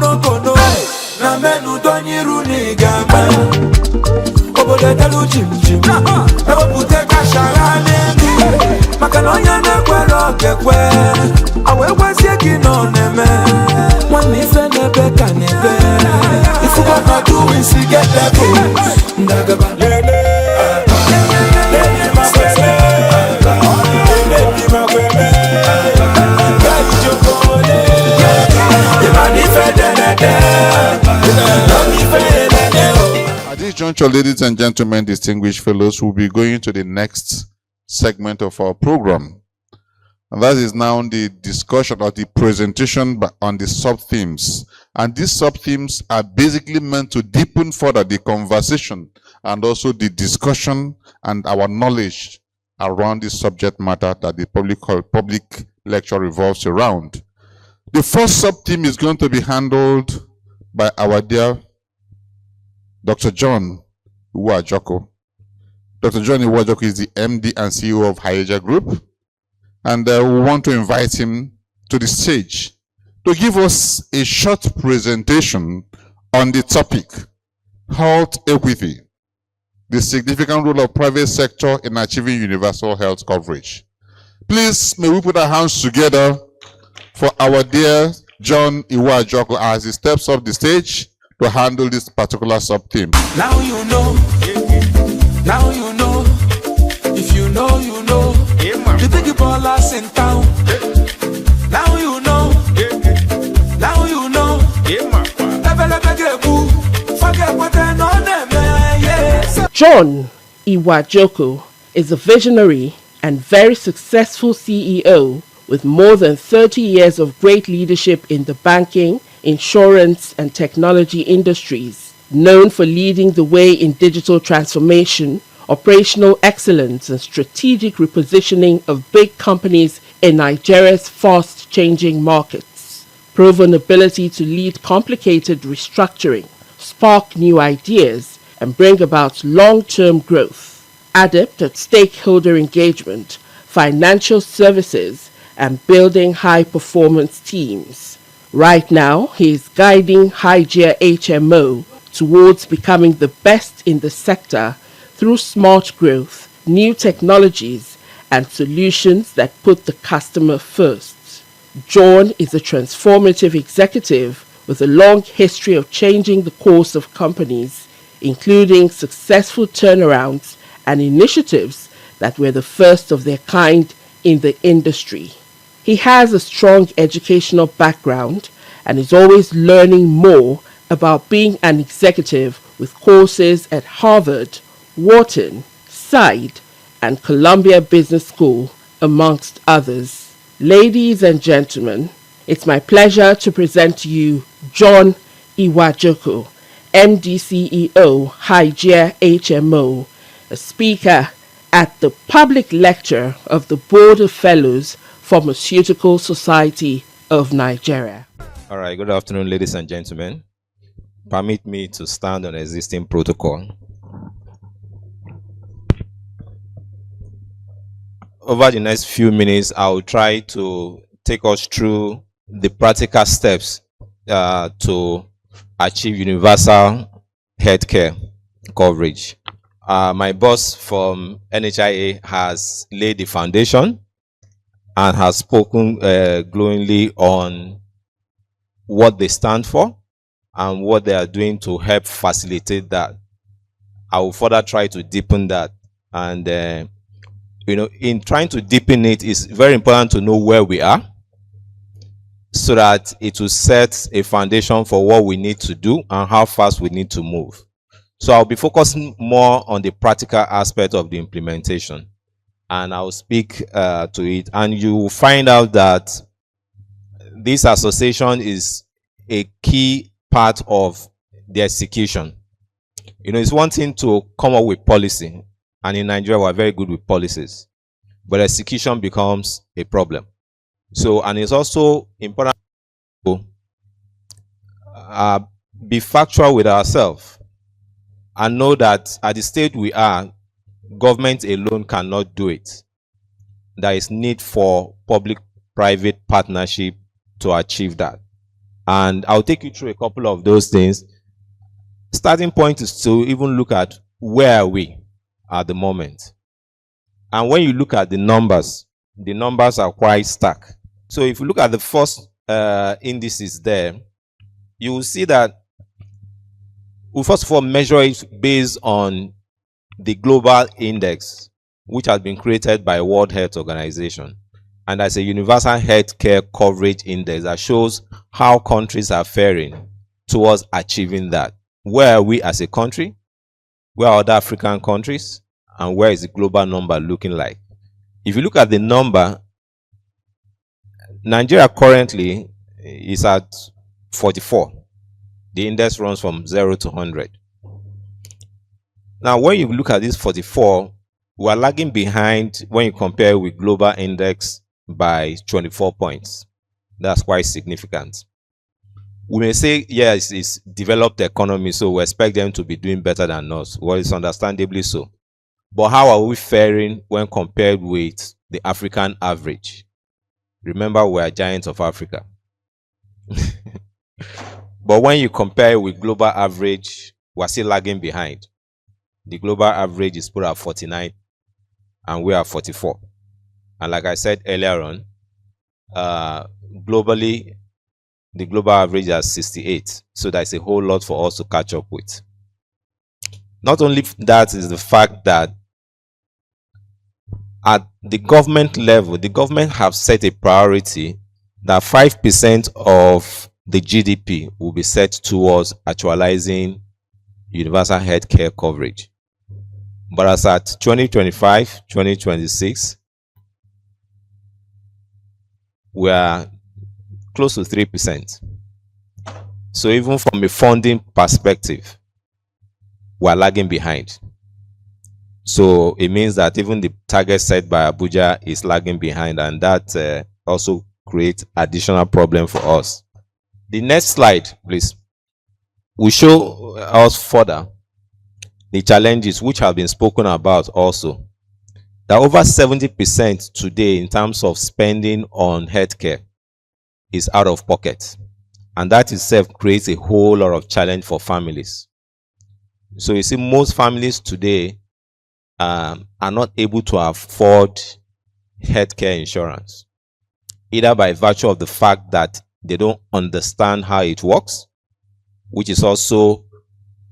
kono kono na menu donyiru ni gama obode dalu chim chim na obute kashara nemi makanonya na kwero kekwe awe kwasi kino neme one ife nebe kanebe if you gonna do it see get level ndagaba lele At this juncture, ladies and gentlemen, distinguished fellows, will be going to the next segment of our program. And that is now the discussion or the presentation on the sub-themes. And these sub-themes are basically meant to deepen further the conversation and also the discussion and our knowledge around the subject matter that the public lecture revolves around. The first sub-theme is going to be handled by our dear Dr. John Iwuajoku. Dr. John Iwuajoku is the MD and CEO of Hayeja Group. And we want to invite him to the stage to give us a short presentation on the topic, health equity, the significant role of private sector in achieving universal health coverage. Please, may we put our hands together for our dear John Iwuajoku as he steps up the stage to handle this particular sub-theme. Now you know, now you know, if you know, you know, the big ballers in town. Now you know, now you know, forget what I know them, yes. John Iwuajoku is a visionary and very successful CEO with more than 30 years of great leadership in the banking, insurance, and technology industries, known for leading the way in digital transformation, operational excellence, and strategic repositioning of big companies in Nigeria's fast-changing markets. Proven ability to lead complicated restructuring, spark new ideas, and bring about long-term growth. Adept at stakeholder engagement, financial services, and building high-performance teams. Right now, he is guiding Hayeja HMO towards becoming the best in the sector through smart growth, new technologies, and solutions that put the customer first. John is a transformative executive with a long history of changing the course of companies, including successful turnarounds and initiatives that were the first of their kind in the industry. He has a strong educational background and is always learning more about being an executive with courses at Harvard, Wharton, SIDE, and Columbia Business School, amongst others. Ladies and gentlemen, it's my pleasure to present to you John Iwuajoku, MD CEO, Hayeja HMO, a speaker at the public lecture of the Board of Fellows, Pharmaceutical Society of Nigeria. All right, good afternoon, ladies and gentlemen. Permit me to stand on existing protocol. Over the next few minutes, I will try to take us through the practical steps to achieve universal healthcare coverage. My boss from NHIA has laid the foundation and has spoken glowingly on what they stand for and what they are doing to help facilitate that. I will further try to deepen that. And, in trying to deepen it, it's very important to know where we are so that it will set a foundation for what we need to do and how fast we need to move. So I'll be focusing more on the practical aspect of the implementation, and I'll speak to it. And you will find out that this association is a key part of the execution. It's one thing to come up with policy, and in Nigeria we're very good with policies, but execution becomes a problem. So, and it's also important to be factual with ourselves and know that at the stage we are, government alone cannot do it. There is need for public-private partnership to achieve that. And I'll take you through a couple of those things. Starting point is to even look at where are we at the moment. And when you look at the numbers are quite stark. So if you look at the first indices there, you will see that we first of all measure it based on the global index, which has been created by World Health Organization. And that's a universal healthcare coverage index that shows how countries are faring towards achieving that. Where are we as a country? Where are other African countries? And where is the global number looking like? If you look at the number, Nigeria currently is at 44. The index runs from 0 to 100. Now, when you look at this 44, we are lagging behind when you compare with global index by 24 points. That's quite significant. We may say, yes, it's developed economy, so we expect them to be doing better than us. Well, it's understandably so. But how are we faring when compared with the African average? Remember, we are giants of Africa. But when you compare with global average, we're still lagging behind. The global average is put at 49, and we are 44. And like I said earlier on, globally, the global average is 68. So that's a whole lot for us to catch up with. Not only that is the fact that at the government level, the government have set a priority that 5% of the GDP will be set towards actualizing universal healthcare coverage. But as at 2025, 2026, we are close to 3%. So even from a funding perspective, we are lagging behind. So it means that even the target set by Abuja is lagging behind, and that also creates additional problem for us. The next slide, please, will show us further the challenges which have been spoken about also. That over 70% today in terms of spending on healthcare is out of pocket. And that itself creates a whole lot of challenge for families. So you see, most families today are not able to afford healthcare insurance, either by virtue of the fact that they don't understand how it works, which is also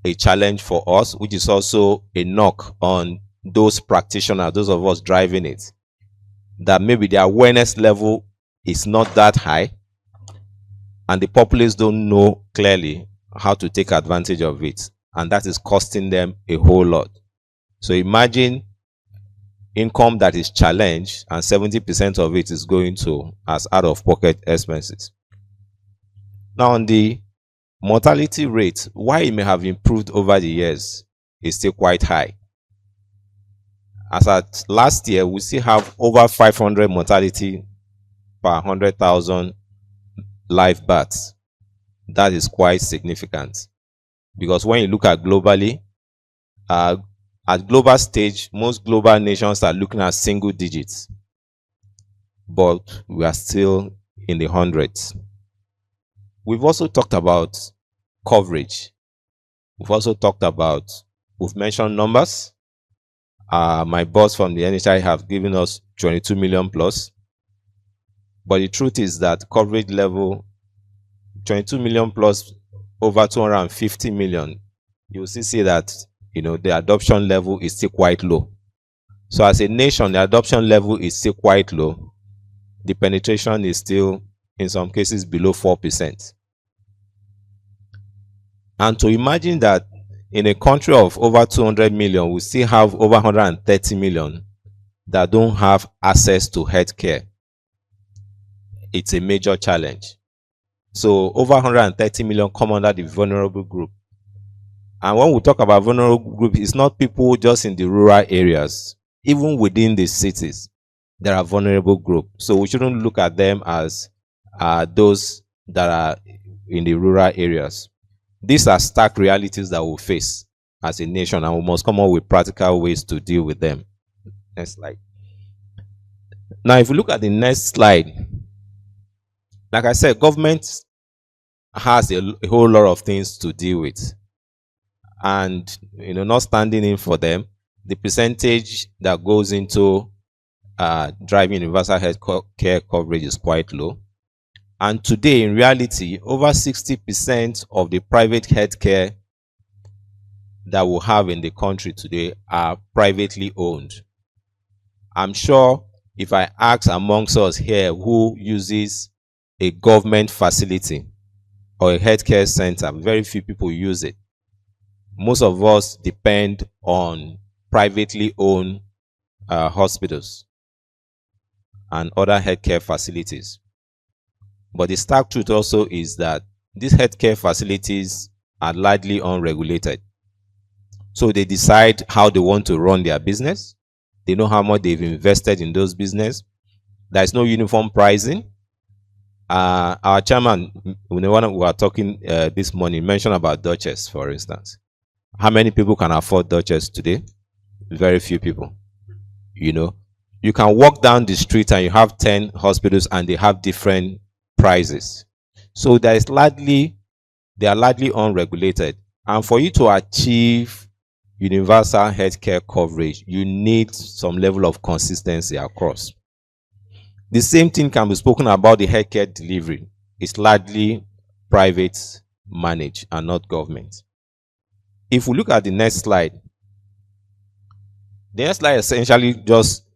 a challenge for us, which is also a knock on those practitioners, those of us driving it, that maybe the awareness level is not that high, and the populace don't know clearly how to take advantage of it, and that is costing them a whole lot. So imagine income that is challenged and 70% of it is going to as out-of-pocket expenses. Now, on the mortality rate, while it may have improved over the years, is still quite high. As at last year, we still have over 500 mortality per 100,000 live births. That is quite significant, because when you look at globally, at global stage, most global nations are looking at single digits, but we are still in the hundreds. We've also talked about coverage. We've mentioned numbers. My boss from the NHI have given us 22 million plus. But the truth is that coverage level, 22 million plus over 250 million, you'll see that, you know, the adoption level is still quite low. So as a nation, the adoption level is still quite low. The penetration is still, in some cases, below 4%. And to imagine that in a country of over 200 million, we still have over 130 million that don't have access to healthcare. It's a major challenge. So over 130 million come under the vulnerable group. And when we talk about vulnerable group, it's not people just in the rural areas. Even within the cities, there are vulnerable groups. So we shouldn't look at them as those that are in the rural areas. These are stark realities that we'll face as a nation, and we must come up with practical ways to deal with them. Next slide. Now, if we look at the next slide, like I said, government has a whole lot of things to deal with. And, not standing in for them, the percentage that goes into driving universal health care coverage is quite low. And today, in reality, over 60% of the private healthcare that we have in the country today are privately owned. I'm sure if I ask amongst us here who uses a government facility or a healthcare center, very few people use it. Most of us depend on privately owned hospitals and other healthcare facilities. But the stark truth also is that these healthcare facilities are largely unregulated. So they decide how they want to run their business. They know how much they've invested in those business. There's no uniform pricing. Our chairman, when we were talking this morning, mentioned about Duchess, for instance. How many people can afford Duchess today? Very few people. You can walk down the street and you have 10 hospitals and they have different prices. So they are largely unregulated. And for you to achieve universal healthcare coverage, you need some level of consistency across. The same thing can be spoken about the healthcare delivery. It's largely private managed and not government. If we look at the next slide, the next slide essentially just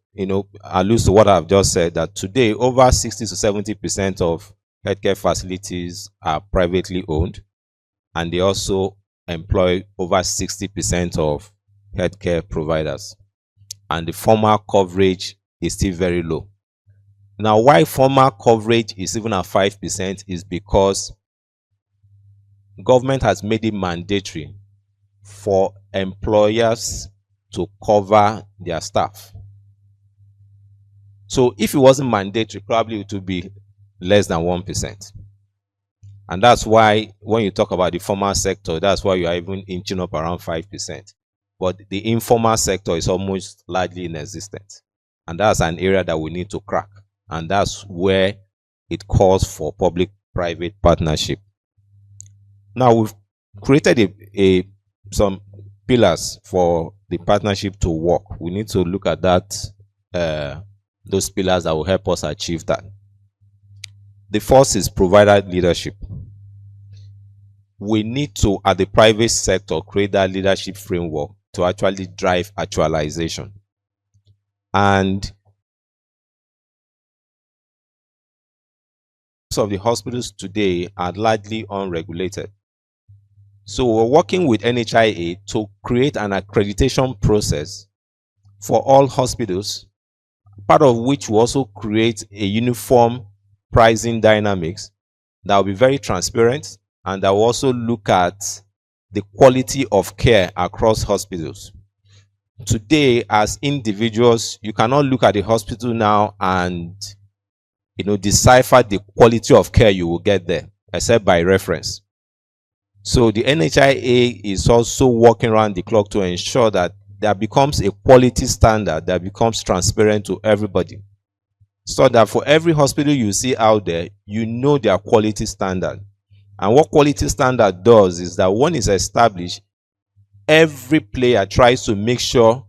alludes to what I've just said, that today over 60 to 70% of healthcare facilities are privately owned, and they also employ over 60% of healthcare providers. And the formal coverage is still very low. Now, why formal coverage is even at 5% is because government has made it mandatory for employers to cover their staff. So if it wasn't mandatory, probably it would be less than 1%. And that's why when you talk about the formal sector, that's why you are even inching up around 5%. But the informal sector is almost largely inexistent. And that's an area that we need to crack. And that's where it calls for public-private partnership. Now, we've created some pillars for the partnership to work. We need to look at that, those pillars that will help us achieve that. The first is provider leadership. We need to, at the private sector, create that leadership framework to actually drive actualization. And of the hospitals today are largely unregulated. So we're working with NHIA to create an accreditation process for all hospitals, part of which will also create a uniform pricing dynamics that will be very transparent, and that will also look at the quality of care across hospitals. Today, as individuals, you cannot look at the hospital now and decipher the quality of care you will get there, except by reference. So the NHIA is also working around the clock to ensure that there becomes a quality standard that becomes transparent to everybody, so that for every hospital you see out there, their quality standard. And what quality standard does is that when it's established, every player tries to make sure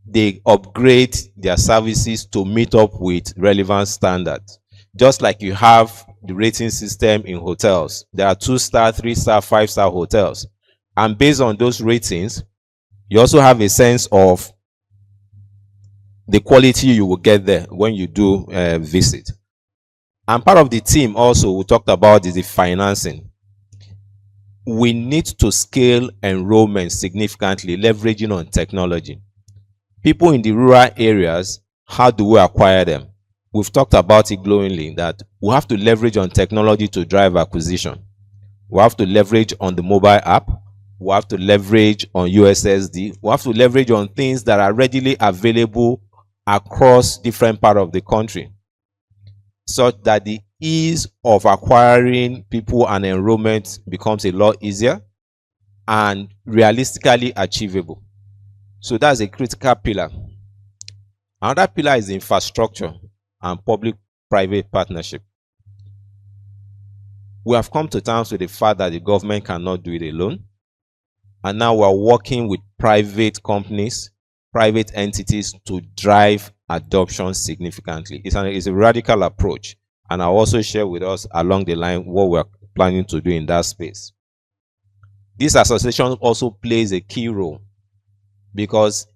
they upgrade their services to meet up with relevant standards. Just like you have the rating system in hotels. There are 2-star, 3-star, 5-star hotels. And based on those ratings, you also have a sense of the quality you will get there when you do visit. And part of the team also we talked about is the financing. We need to scale enrollment significantly, leveraging on technology. People in the rural areas, how do we acquire them? We've talked about it glowingly, that we have to leverage on technology to drive acquisition. We have to leverage on the mobile app. We have to leverage on USSD. We have to leverage on things that are readily available across different parts of the country, such that the ease of acquiring people and enrollment becomes a lot easier and realistically achievable. So that's a critical pillar. Another pillar is infrastructure and public-private partnership. we have come to terms with the fact that the government cannot do it alone. And now we're working with private companies, private entities to drive adoption significantly. It's a radical approach. And I'll also share with us along the line what we're planning to do in that space. This association also plays a key role because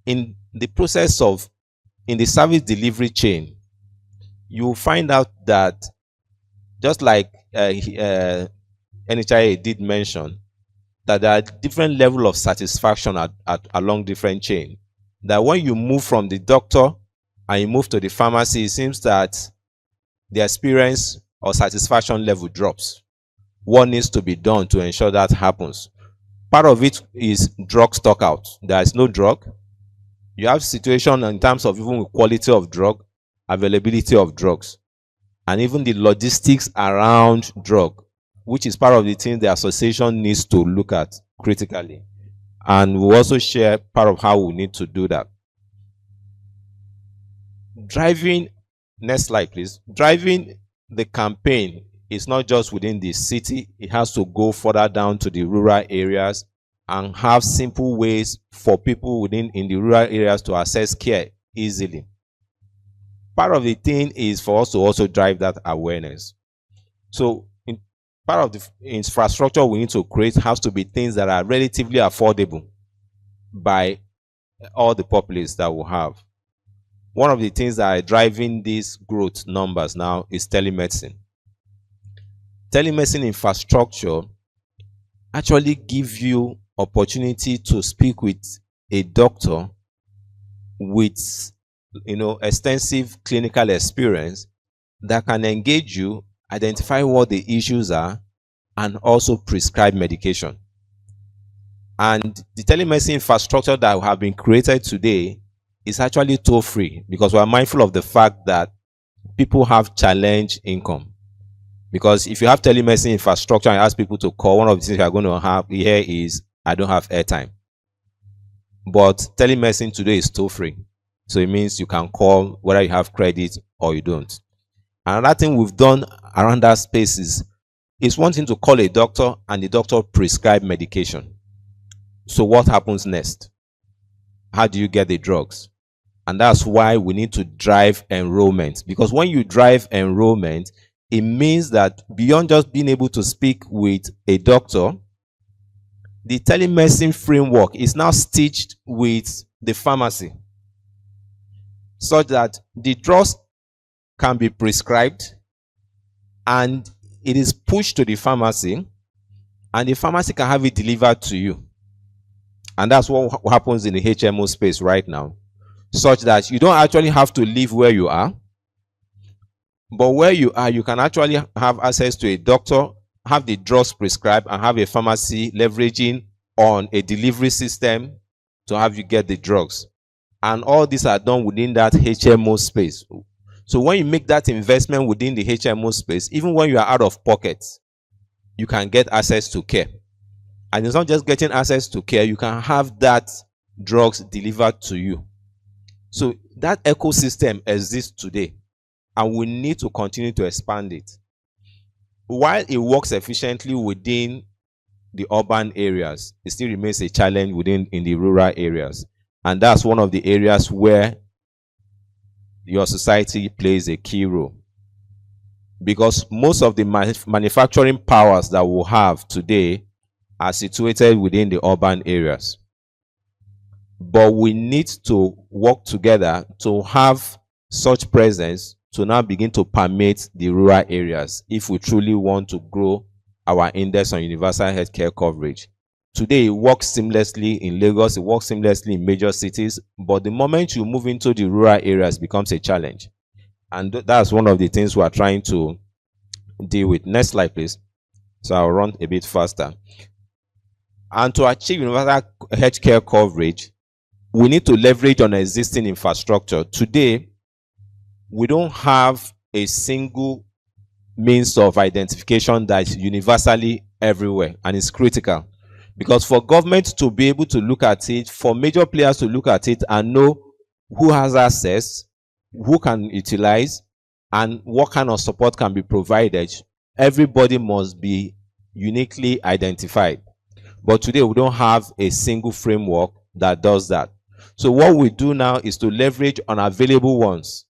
in the process of, in the service delivery chain, you find out that just like NHIA did mention, that there are different levels of satisfaction along different chain. That when you move from the doctor and you move to the pharmacy, it seems that the experience or satisfaction level drops. What needs to be done to ensure that happens? Part of it is drug stock out. There is no drug. You have situation in terms of even quality of drug, availability of drugs, and even the logistics around drug, which is part of the thing the association needs to look at critically. And we'll also share part of how we need to do that. Driving, next slide please. Driving the campaign is not just within the city, it has to go further down to the rural areas and have simple ways for people in the rural areas to access care easily. Part of the thing is for us to also drive that awareness. So part of the infrastructure we need to create has to be things that are relatively affordable by all the populace that we have. One of the things that are driving these growth numbers now is telemedicine. Telemedicine infrastructure actually gives you opportunity to speak with a doctor with extensive clinical experience that can engage you, identify what the issues are, and also prescribe medication. And the telemedicine infrastructure that have been created today is actually toll-free because we are mindful of the fact that people have challenged income. Because if you have telemedicine infrastructure and ask people to call, one of the things you are going to have here is, I don't have airtime. But telemedicine today is toll-free. So it means you can call whether you have credit or you don't. Another thing we've done around that space is wanting to call a doctor and the doctor prescribe medication. So what happens next? How do you get the drugs? And that's why we need to drive enrollment. Because when you drive enrollment, it means that beyond just being able to speak with a doctor, the telemedicine framework is now stitched with the pharmacy, such that the drugs can be prescribed and it is pushed to the pharmacy and the pharmacy can have it delivered to you. And that's what happens in the HMO space right now, such that you don't actually have to live where you are, but where you are, you can actually have access to a doctor, have the drugs prescribed, and have a pharmacy leveraging on a delivery system to have you get the drugs. And all these are done within that HMO space. So when you make that investment within the HMO space, even when you are out of pocket, you can get access to care. And it's not just getting access to care, you can have that drugs delivered to you. So that ecosystem exists today, and we need to continue to expand it. While it works efficiently within the urban areas, it still remains a challenge in the rural areas. And that's one of the areas where your society plays a key role. Because most of the manufacturing powers that we have today are situated within the urban areas. But we need to work together to have such presence to now begin to permeate the rural areas if we truly want to grow our index on universal healthcare coverage. Today, it works seamlessly in Lagos, it works seamlessly in major cities, but the moment you move into the rural areas, it becomes a challenge. And that's one of the things we are trying to deal with. Next slide, please. So I'll run a bit faster. And to achieve universal healthcare coverage, we need to leverage on existing infrastructure. Today, we don't have a single means of identification that is universally everywhere, and it's critical. Because for government to be able to look at it, for major players to look at it and know who has access, who can utilize, and what kind of support can be provided, everybody must be uniquely identified. But today we don't have a single framework that does that. So what we do now is to leverage on available ones.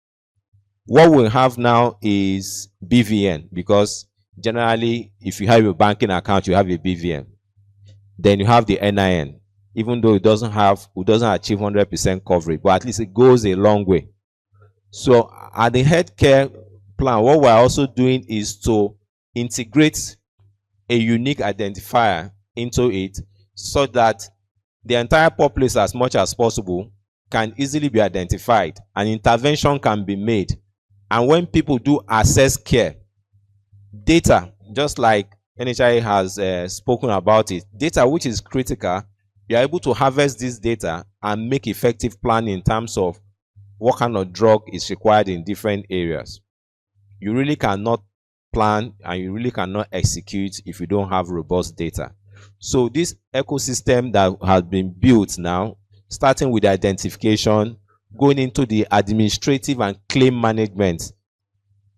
What we have now is BVN, because generally if you have a banking account, you have a BVN. Then you have the NIN, even though it doesn't achieve 100% coverage, but at least it goes a long way. So at the healthcare plan, what we're also doing is to integrate a unique identifier into it so that the entire populace, as much as possible, can easily be identified and intervention can be made. And when people do access care, data, just like NHI has spoken about it, data which is critical, you're able to harvest this data and make effective planning in terms of what kind of drug is required in different areas. You really cannot plan and you really cannot execute if you don't have robust data. So this ecosystem that has been built now, starting with identification, going into the administrative and claim management,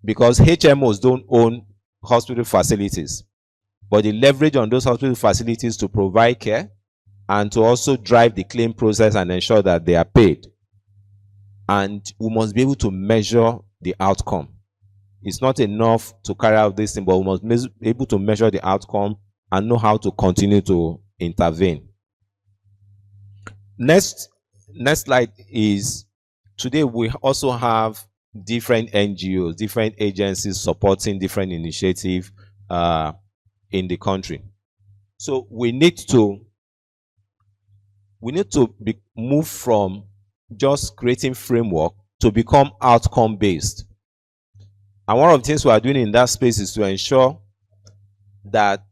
because HMOs don't own hospital facilities, but they leverage on those hospital facilities to provide care and to also drive the claim process and ensure that they are paid. And we must be able to measure the outcome. It's not enough to carry out this thing, but we must be able to measure the outcome and know how to continue to intervene. Next slide is, today we also have different NGOs, different agencies supporting different initiatives in the country. So we need to move from just creating framework to become outcome based. And one of the things we are doing in that space is to ensure that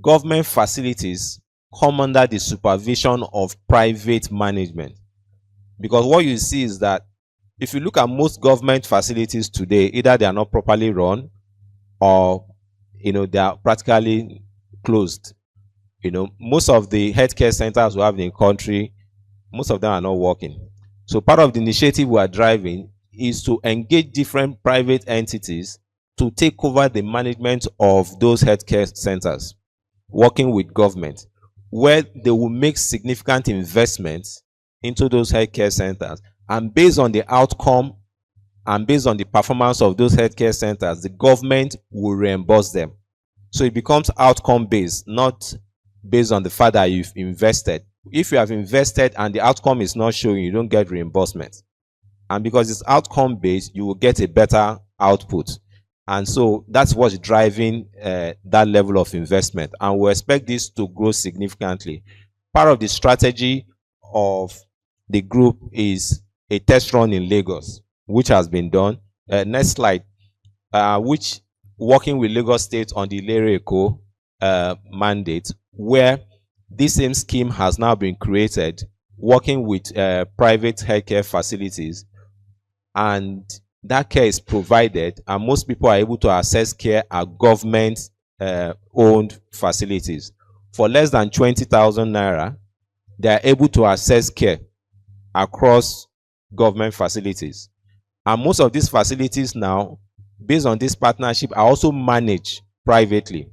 government facilities come under the supervision of private management. Because what you see is that if you look at most government facilities today, either they are not properly run or they are practically closed. Most of the healthcare centers we have in the country, most of them are not working. So part of the initiative we are driving is to engage different private entities to take over the management of those healthcare centers, working with government, where they will make significant investments into those healthcare centers. And based on the outcome and based on the performance of those healthcare centers, the government will reimburse them. So it becomes outcome based, not based on the fact that you've invested. If you have invested and the outcome is not showing, you don't get reimbursement. And because it's outcome based, you will get a better output. And so that's what's driving that level of investment. And we expect this to grow significantly. Part of the strategy of the group is a test run in Lagos, which has been done. Next slide. Which working with Lagos State on the Ilere Eko mandate, where this same scheme has now been created, working with private healthcare facilities, and that care is provided, and most people are able to access care at government owned facilities. For less than 20,000 naira, they are able to access care across government facilities. And most of these facilities now, based on this partnership, are also managed privately.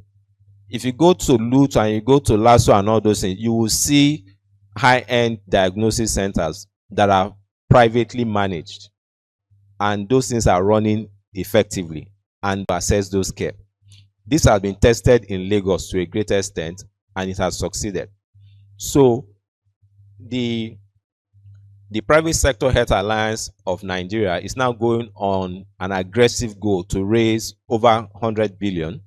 If you go to Loot and you go to Lasso and all those things, you will see high-end diagnosis centers that are privately managed. And those things are running effectively and access those care. This has been tested in Lagos to a great extent, and it has succeeded. So the Private Sector Health Alliance of Nigeria is now going on an aggressive goal to raise over 100 billion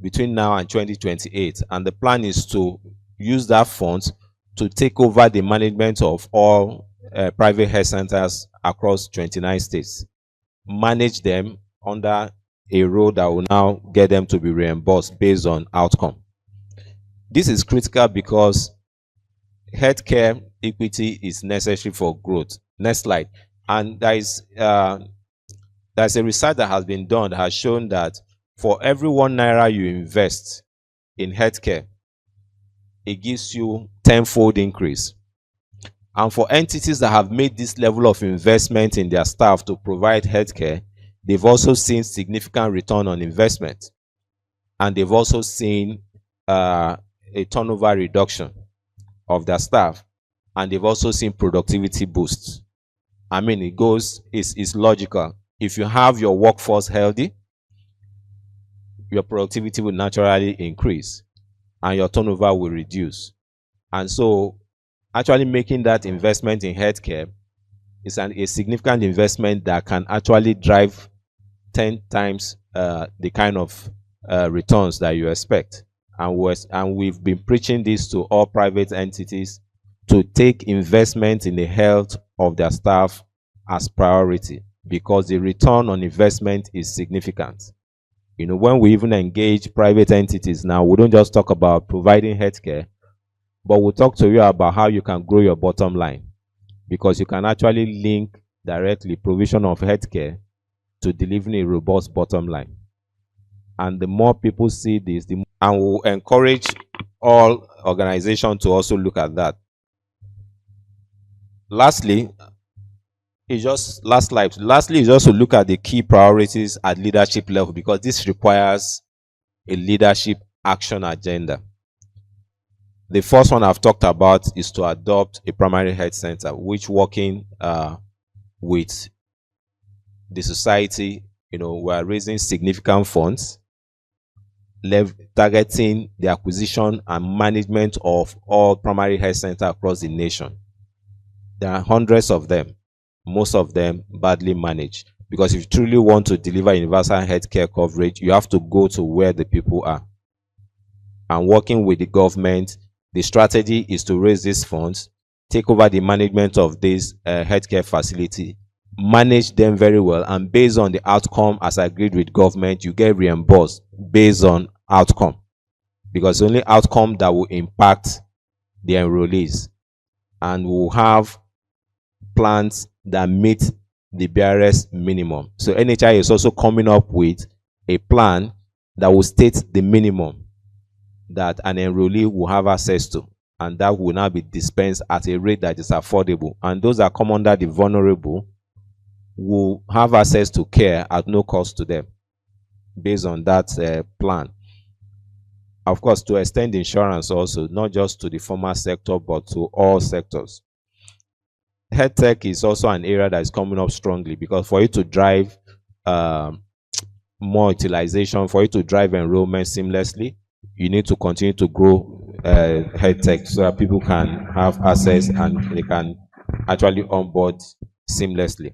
between now and 2028. And the plan is to use that fund to take over the management of all private health centers across 29 states, manage them under a role that will now get them to be reimbursed based on outcome. This is critical because healthcare equity is necessary for growth. Next slide. And there's a research that has been done that has shown that for every 1 naira you invest in healthcare, it gives you 10-fold increase. And for entities that have made this level of investment in their staff to provide healthcare, they've also seen significant return on investment. And they've also seen a turnover reduction of their staff. And they've also seen productivity boosts. I mean, it's logical. If you have your workforce healthy, your productivity will naturally increase and your turnover will reduce. And so actually making that investment in healthcare is a significant investment that can actually drive 10 times the kind of returns that you expect. And we've been preaching this to all private entities to take investment in the health of their staff as priority, because the return on investment is significant. You know, when we even engage private entities now, we don't just talk about providing healthcare, but we'll talk to you about how you can grow your bottom line, because you can actually link directly provision of healthcare to delivering a robust bottom line. And the more people see this, and we'll encourage all organizations to also look at that. Lastly, is just to look at the key priorities at leadership level, because this requires a leadership action agenda. The first one I've talked about is to adopt a primary health center, which, working with the society, you know, we're raising significant funds, targeting the acquisition and management of all primary health centers across the nation. There are hundreds of them, most of them badly managed, because if you truly want to deliver universal healthcare coverage, you have to go to where the people are. And working with the government, the strategy is to raise these funds, take over the management of this healthcare facility, manage them very well, and based on the outcome, as agreed with government, you get reimbursed based on outcome, because only outcome that will impact the enrollees. And we'll have plans that meet the BRS minimum. So NHI is also coming up with a plan that will state the minimum that an enrollee will have access to, and that will now be dispensed at a rate that is affordable. And those that come under the vulnerable will have access to care at no cost to them based on that plan. Of course, to extend insurance also, not just to the formal sector, but to all sectors. Health tech is also an area that is coming up strongly, because for you to drive more utilization, for you to drive enrollment seamlessly, you need to continue to grow health tech so that people can have access and they can actually onboard seamlessly.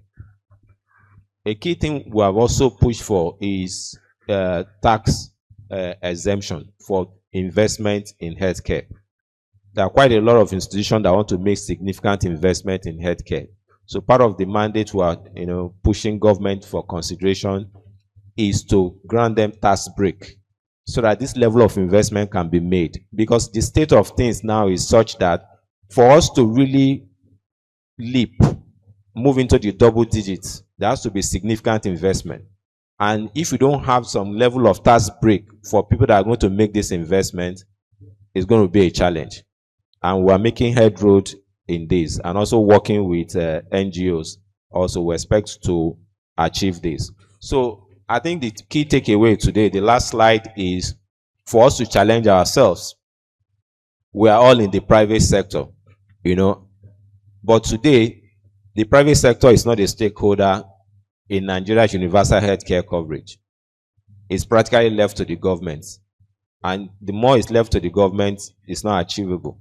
A key thing we have also pushed for is tax exemption for investment in healthcare. There are quite a lot of institutions that want to make significant investment in healthcare. So part of the mandate we are, pushing government for consideration is to grant them tax break, so that this level of investment can be made. Because the state of things now is such that for us to really move into the double digits, there has to be significant investment. And if you don't have some level of tax break for people that are going to make this investment, it's going to be a challenge. And we're making headway in this, and also working with NGOs. Also, we expect to achieve this. So I think the key takeaway today, the last slide, is for us to challenge ourselves. We are all in the private sector, but today the private sector is not a stakeholder in Nigeria's universal healthcare coverage. It's practically left to the government. And the more it's left to the government, it's not achievable.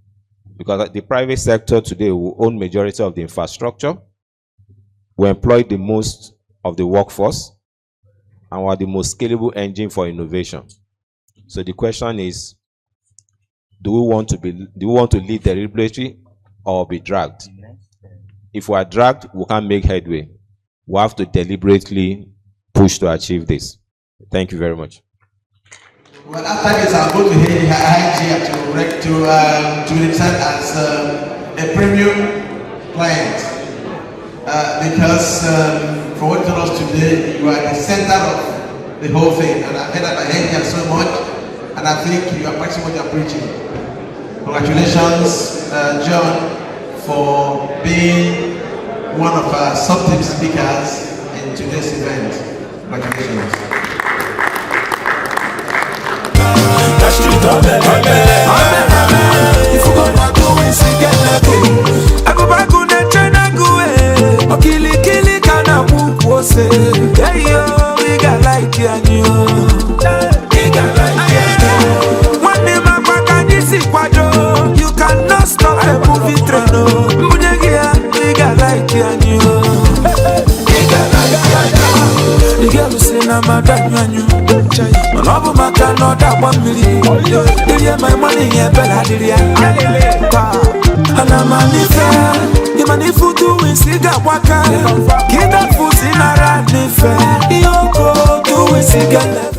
Because the private sector today will own majority of the infrastructure, we employ the most of the workforce, and we are the most scalable engine for innovation. So the question is, do we want to lead deliberately or be dragged? If we are dragged, we can't make headway. We have to deliberately push to achieve this. Thank you very much. Well, after this, I'm going to head IG to return as a premium client, because for what you told us today, you are the center of the whole thing, and I've heard that I heard here so much, and I think you are practicing what you are preaching. Congratulations, John, for being one of our sub-team speakers in today's event. Congratulations. If you gonna do it, see get level. I go back on the China go eh. Kili kana buku say. Hey yo, we got like you. We got like you. One day my back is Iwuajoku. You cannot stop the movie train. We got like you. We got like you. The girl say na madam you. Manobu makano da 1 million. Did my money here bella did ya? And I'm a nife. You manifu to win cigar waka. Get that food in a run nife. You go to win cigar.